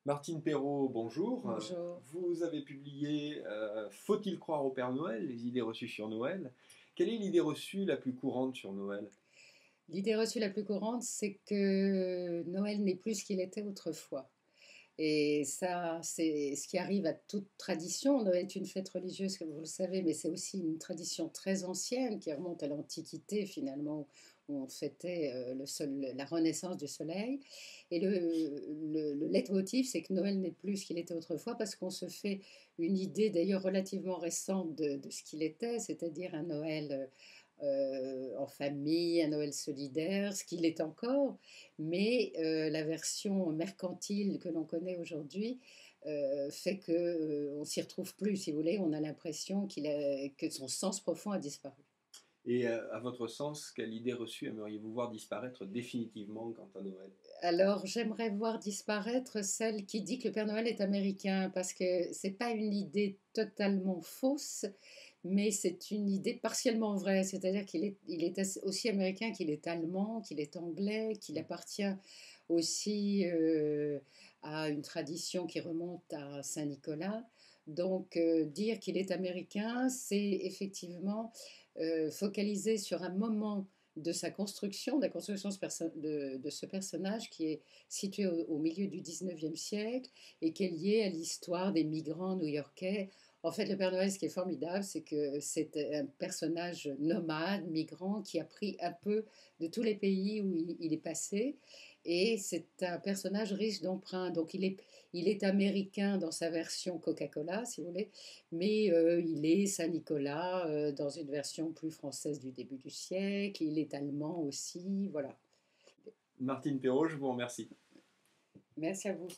Martine Perrault, bonjour. Bonjour. Vous avez publié Faut-il croire au Père Noël? Les idées reçues sur Noël. Quelle est l'idée reçue la plus courante sur Noël? L'idée reçue la plus courante, c'est que Noël n'est plus ce qu'il était autrefois. Et ça, c'est ce qui arrive à toute tradition. Noël est une fête religieuse, comme vous le savez, mais c'est aussi une tradition très ancienne qui remonte à l'Antiquité, finalement, où on fêtait la renaissance du soleil. Et le leitmotiv, c'est que Noël n'est plus ce qu'il était autrefois, parce qu'on se fait une idée, d'ailleurs relativement récente, de ce qu'il était, c'est-à-dire un Noël en famille, un Noël solidaire, ce qu'il est encore, mais la version mercantile que l'on connaît aujourd'hui fait que on s'y retrouve plus, si vous voulez. On a l'impression que son sens profond a disparu. Et à votre sens, quelle idée reçue aimeriez-vous voir disparaître définitivement quant à Noël? Alors, j'aimerais voir disparaître celle qui dit que le Père Noël est américain, parce que c'est pas une idée totalement fausse, mais c'est une idée partiellement vraie. C'est-à-dire qu'il est aussi américain qu'il est allemand, qu'il est anglais, qu'il appartient aussi à une tradition qui remonte à Saint-Nicolas. Donc, dire qu'il est américain, c'est effectivement focaliser sur un moment de sa construction, de la construction de ce personnage qui est situé au milieu du 19e siècle et qui est lié à l'histoire des migrants new-yorkais. En fait, le Père Noël, ce qui est formidable, c'est que c'est un personnage nomade, migrant, qui a pris un peu de tous les pays où il est passé. Et c'est un personnage riche d'emprunts. Donc, il est américain dans sa version Coca-Cola, si vous voulez, mais il est Saint-Nicolas dans une version plus française du début du siècle. Il est allemand aussi, voilà. Martine Perrault, je vous remercie. Merci à vous.